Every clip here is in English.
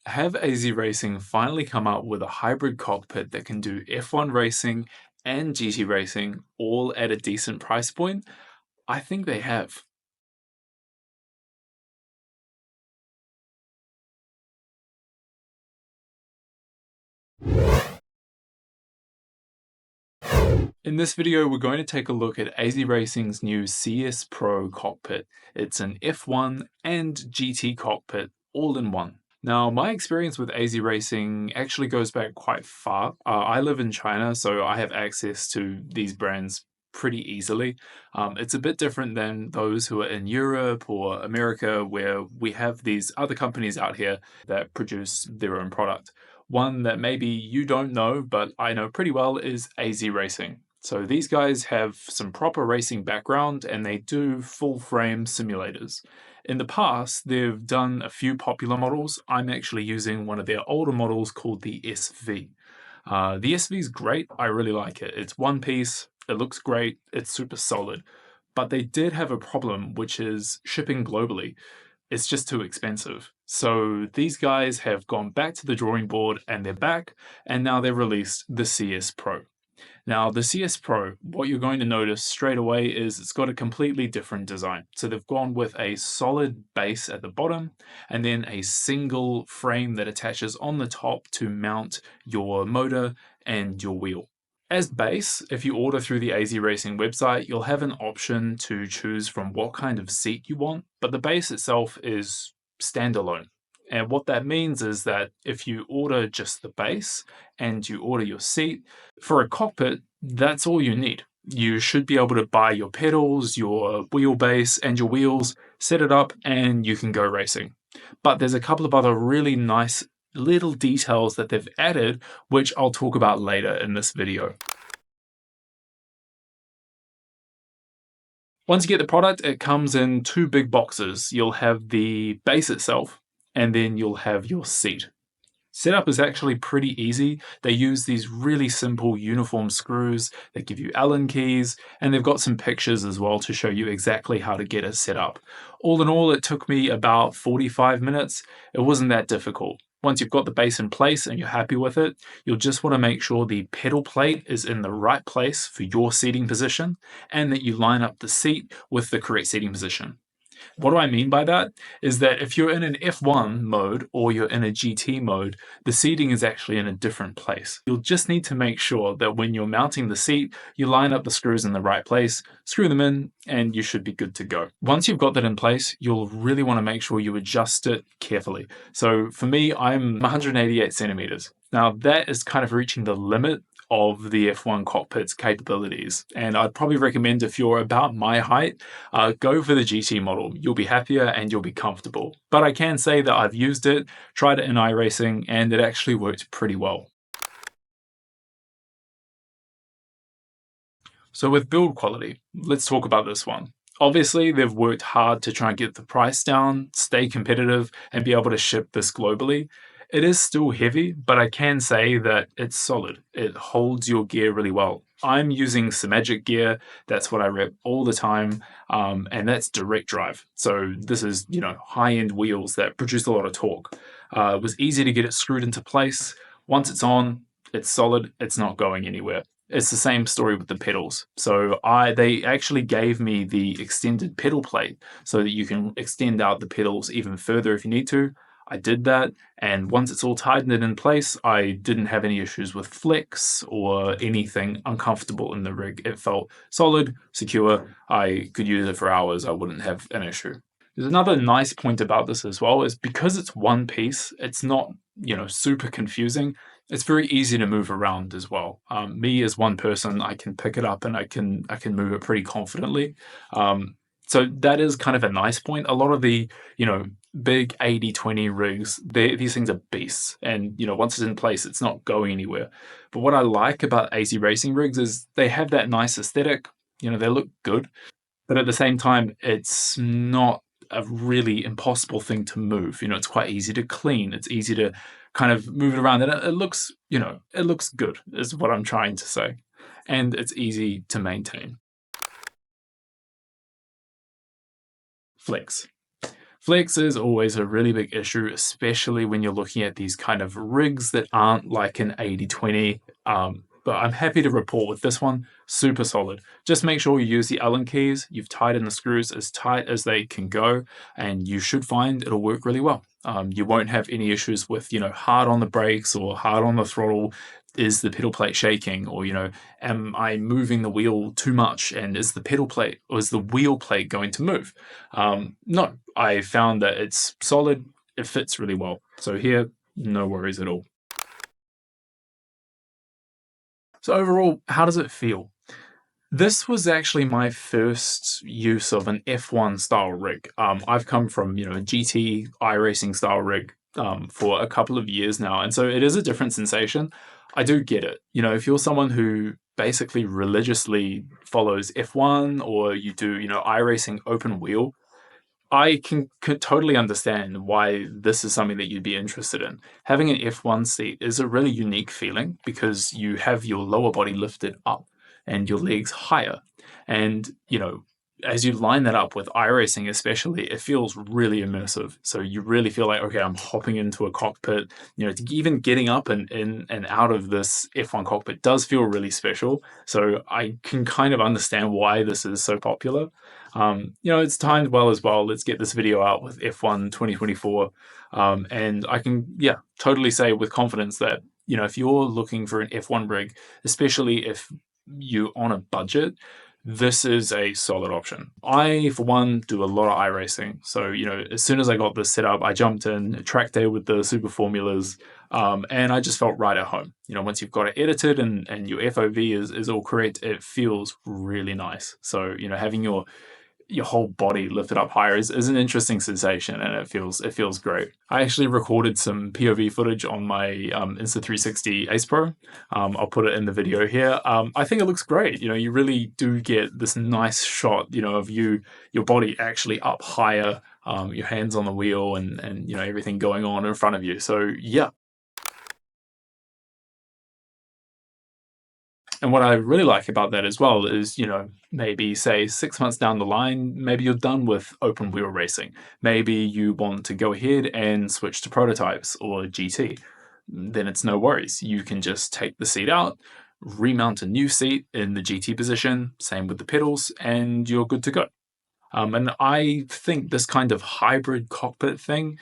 Have AZ Racing finally come up with a hybrid cockpit that can do F1 racing and GT racing all at a decent price point? I think they have. In this video, we're going to take a look at AZ Racing's new CS-pro cockpit. It's an F1 and GT cockpit all in one. Now, my experience with AZ Racing actually goes back quite far. I live in China, so I have access to these brands pretty easily. It's a bit different than those who are in Europe or America, where we have these other companies out here that produce their own product. One that maybe you don't know, but I know pretty well, is AZ Racing. So these guys have some proper racing background and they do full frame simulators. In the past, they've done a few popular models. I'm actually using one of their older models called the SV. The SV is great. I really like it. It's one piece. It looks great. It's super solid. But they did have a problem, which is shipping globally. It's just too expensive. So these guys have gone back to the drawing board and they're back, and now they've released the CS Pro. Now, the CS Pro, what you're going to notice straight away is it's got a completely different design. So they've gone with a solid base at the bottom and then a single frame that attaches on the top to mount your motor and your wheel. As base, if you order through the AZ Racing website, you'll have an option to choose from what kind of seat you want, but the base itself is standalone. And what that means is that if you order just the base and you order your seat, for a cockpit, that's all you need. You should be able to buy your pedals, your wheelbase, and your wheels, set it up, and you can go racing. But there's a couple of other really nice little details that they've added, which I'll talk about later in this video. Once you get the product, it comes in two big boxes. You'll have the base itself, and then you'll have your seat. Setup is actually pretty easy. They use these really simple uniform screws that give you Allen keys, and they've got some pictures as well to show you exactly how to get it set up. All in all, it took me about 45 minutes. It wasn't that difficult. Once you've got the base in place and you're happy with it, you'll just want to make sure the pedal plate is in the right place for your seating position and that you line up the seat with the correct seating position. What do I mean by that? Is that if you're in an F1 mode or you're in a GT mode, the seating is actually in a different place. You'll just need to make sure that when you're mounting the seat, you line up the screws in the right place, screw them in, and you should be good to go. Once you've got that in place, you'll really want to make sure you adjust it carefully. So for me, I'm 188 centimeters. Now that is kind of reaching the limit of the F1 cockpit's capabilities. And I'd probably recommend, if you're about my height, go for the GT model. You'll be happier and you'll be comfortable. But I can say that I've used it, tried it in iRacing, and it actually worked pretty well. So with build quality, let's talk about this one. Obviously, they've worked hard to try and get the price down, stay competitive, and be able to ship this globally. It is still heavy, but I can say that it's solid. It holds your gear really well. I'm using Magic gear. That's what I rep all the time, and that's direct drive. So this is, high-end wheels that produce a lot of torque. It was easy to get it screwed into place. Once it's on, it's solid. It's not going anywhere. It's the same story with the pedals. So they actually gave me the extended pedal plate so that you can extend out the pedals even further if you need to. I did that, and once it's all tightened in place, I didn't have any issues with flex or anything uncomfortable in the rig. It felt solid, secure. I could use it for hours. I wouldn't have an issue. There's another nice point about this as well, is because it's one piece, it's not, super confusing. It's very easy to move around as well. Me as one person, I can pick it up and I can move it pretty confidently. So that is kind of a nice point. A lot of the, big 80-20 rigs, these things are beasts. And, once it's in place, it's not going anywhere. But what I like about AZ Racing rigs is they have that nice aesthetic. They look good. But at the same time, it's not a really impossible thing to move. It's quite easy to clean. It's easy to kind of move it around. And it looks, it looks good, is what I'm trying to say. And it's easy to maintain. Flex. Flex is always a really big issue, especially when you're looking at these kind of rigs that aren't like an 80/20. But I'm happy to report with this one, super solid. Just make sure you use the Allen keys, you've tightened the screws as tight as they can go, and you should find it'll work really well. You won't have any issues with, hard on the brakes or hard on the throttle. Is the pedal plate shaking? Or, am I moving the wheel too much? And is the pedal plate or is the wheel plate going to move? No, I found that it's solid. It fits really well. So here, no worries at all. So overall, how does it feel? This was actually my first use of an F1 style rig. I've come from, a GT iRacing style rig for a couple of years now, and so it is a different sensation. I do get it. If you're someone who basically religiously follows F1 or you do, iRacing open wheel, I could totally understand why this is something that you'd be interested in. Having an F1 seat is a really unique feeling because you have your lower body lifted up and your legs higher. And, as you line that up with iRacing especially, it feels really immersive. So you really feel like, okay, I'm hopping into a cockpit. Even getting up and in and out of this F1 cockpit does feel really special. So I can kind of understand why this is so popular. It's timed well as well. Let's get this video out with F1 2024. And I can, totally say with confidence that, if you're looking for an F1 rig, especially if you're on a budget, this is a solid option. I, for one, do a lot of iRacing. So, as soon as I got this set up, I jumped in track day with the super formulas, and I just felt right at home. Once you've got it edited and your FOV is all correct, it feels really nice. So, having your whole body lifted up higher is an interesting sensation, and it feels great. I actually recorded some POV footage on my Insta360 Ace Pro. I'll put it in the video here. I think it looks great. You really do get this nice shot, of your body actually up higher, your hands on the wheel, and everything going on in front of you. So yeah. And what I really like about that as well is, maybe say 6 months down the line, maybe you're done with open wheel racing. Maybe you want to go ahead and switch to prototypes or GT. Then it's no worries. You can just take the seat out, remount a new seat in the GT position, same with the pedals, and you're good to go. And I think this kind of hybrid cockpit thing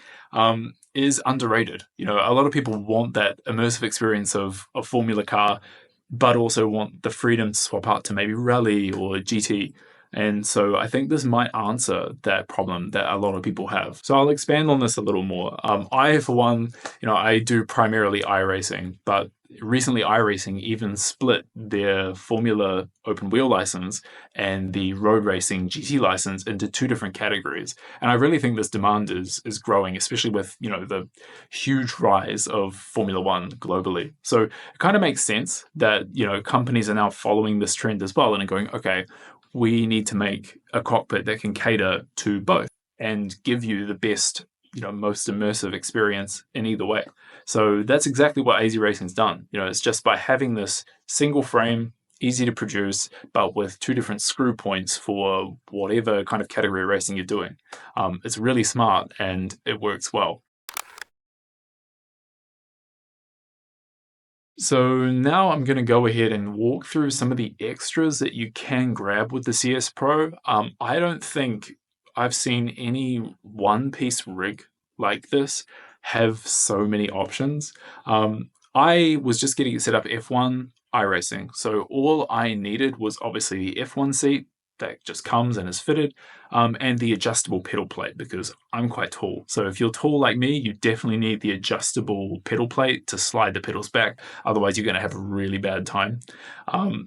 is underrated. A lot of people want that immersive experience of a Formula car, but also want the freedom to swap out to maybe rally or GT. And so I think this might answer that problem that a lot of people have. So I'll expand on this a little more. I, for one, I do primarily iRacing, but recently iRacing even split their Formula open wheel license and the road racing GT license into two different categories. And I really think this demand is growing, especially with, the huge rise of Formula One globally. So it kind of makes sense that, companies are now following this trend as well and are going, okay, we need to make a cockpit that can cater to both and give you the best, most immersive experience in either way. So that's exactly what AZRACING's done. It's just by having this single frame, easy to produce, but with two different screw points for whatever kind of category racing you're doing. It's really smart and it works well. So now I'm going to go ahead and walk through some of the extras that you can grab with the CS Pro. I don't think I've seen any one-piece rig like this have so many options. I was just getting it set up F1 iRacing, so all I needed was obviously the F1 seat that just comes and is fitted, and the adjustable pedal plate because I'm quite tall. So if you're tall like me, you definitely need the adjustable pedal plate to slide the pedals back. Otherwise, you're going to have a really bad time.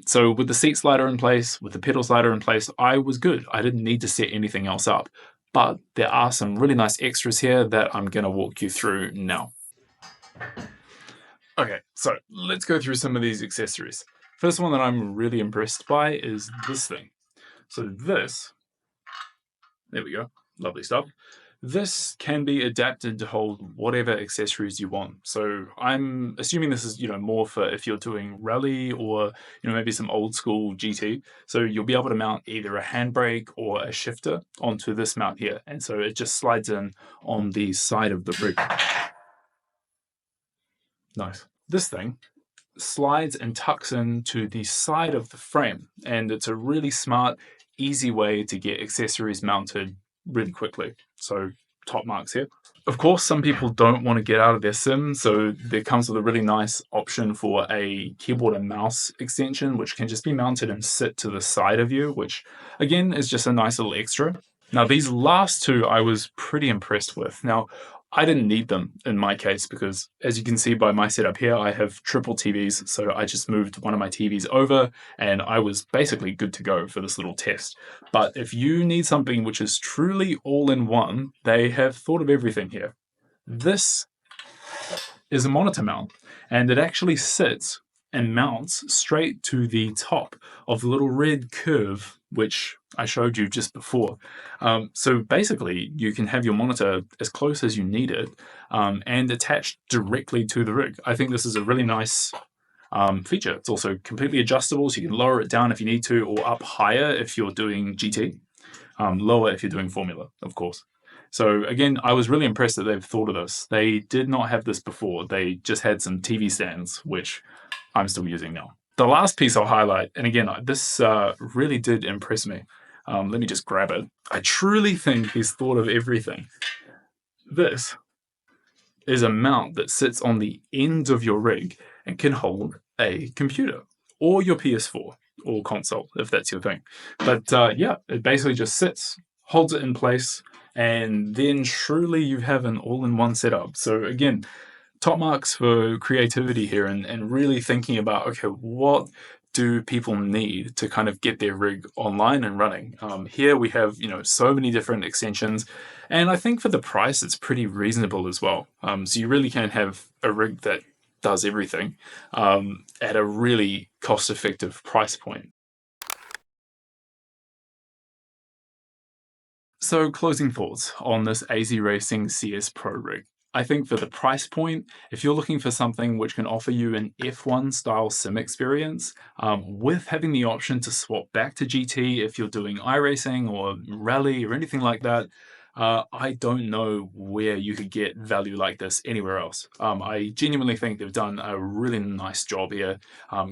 So with the seat slider in place, with the pedal slider in place, I was good. I didn't need to set anything else up. But there are some really nice extras here that I'm going to walk you through now. Okay, so let's go through some of these accessories. First one that I'm really impressed by is this thing. So this, there we go, lovely stuff. This can be adapted to hold whatever accessories you want. So I'm assuming this is, more for if you're doing rally or, maybe some old school GT. So you'll be able to mount either a handbrake or a shifter onto this mount here. And so it just slides in on the side of the rig. Nice. This thing slides and tucks into the side of the frame, and it's a really smart, easy way to get accessories mounted really quickly. So top marks here. Of course, some people don't want to get out of their sim, so there comes with a really nice option for a keyboard and mouse extension, which can just be mounted and sit to the side of you, which again is just a nice little extra. Now, these last two I was pretty impressed with. Now, I didn't need them in my case because, as you can see by my setup here, I have triple TVs, so I just moved one of my TVs over and I was basically good to go for this little test. But if you need something which is truly all-in-one, they have thought of everything here. This is a monitor mount, and it actually sits and mounts straight to the top of the little red curve which I showed you just before. So basically, you can have your monitor as close as you need it and attached directly to the rig. I think this is a really nice feature. It's also completely adjustable, so you can lower it down if you need to, or up higher if you're doing GT, lower if you're doing Formula, of course. So again, I was really impressed that they've thought of this. They did not have this before. They just had some TV stands, which I'm still using now. The last piece I'll highlight, and again, this really did impress me. Let me just grab it. I truly think he's thought of everything. This is a mount that sits on the end of your rig and can hold a computer or your PS4 or console, if that's your thing. But yeah, it basically just sits, holds it in place, and then truly you have an all-in-one setup. So again, top marks for creativity here and really thinking about, okay, what do people need to kind of get their rig online and running? Here we have, so many different extensions, and I think for the price, it's pretty reasonable as well. So you really can have a rig that does everything at a really cost-effective price point. So closing thoughts on this AZRACING CS-pro rig. I think for the price point, if you're looking for something which can offer you an F1 style sim experience, with having the option to swap back to GT if you're doing iRacing or rally or anything like that, I don't know where you could get value like this anywhere else. I genuinely think they've done a really nice job here,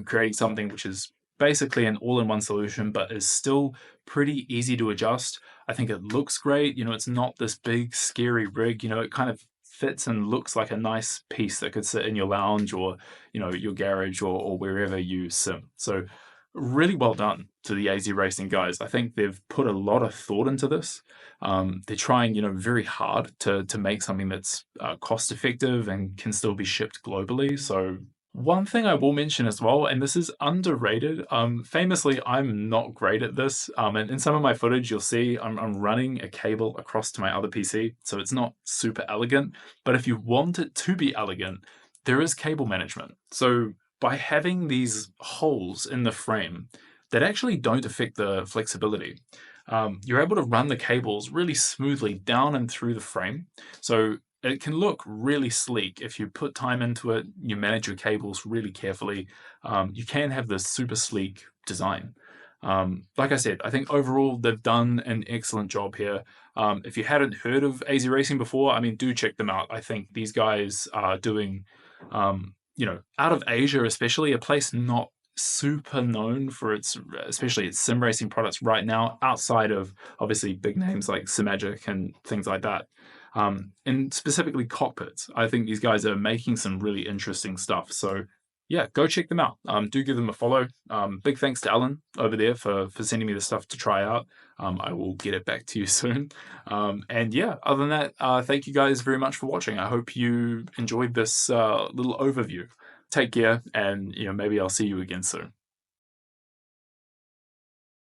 creating something which is basically an all-in-one solution, but is still pretty easy to adjust. I think it looks great. It's not this big, scary rig. It kind of fits and looks like a nice piece that could sit in your lounge or, your garage or wherever you sim. So really well done to the AZRACING guys. I think they've put a lot of thought into this. They're trying, very hard to make something that's cost effective and can still be shipped globally. So one thing I will mention as well, and this is underrated, famously, I'm not great at this, and in some of my footage, you'll see I'm running a cable across to my other PC, so it's not super elegant, but if you want it to be elegant, there is cable management. So by having these holes in the frame that actually don't affect the flexibility, you're able to run the cables really smoothly down and through the frame. So it can look really sleek if you put time into it, you manage your cables really carefully. You can have this super sleek design. Like I said, I think overall they've done an excellent job here. If you hadn't heard of AZRACING before, do check them out. I think these guys are doing, out of Asia especially, a place not super known for especially its sim racing products right now, outside of obviously big names like SimMagic and things like that. And specifically cockpits. I think these guys are making some really interesting stuff. So yeah, go check them out. Do give them a follow. Big thanks to Alan over there for sending me the stuff to try out. I will get it back to you soon. And yeah, other than that, thank you guys very much for watching. I hope you enjoyed this little overview. Take care, and maybe I'll see you again soon.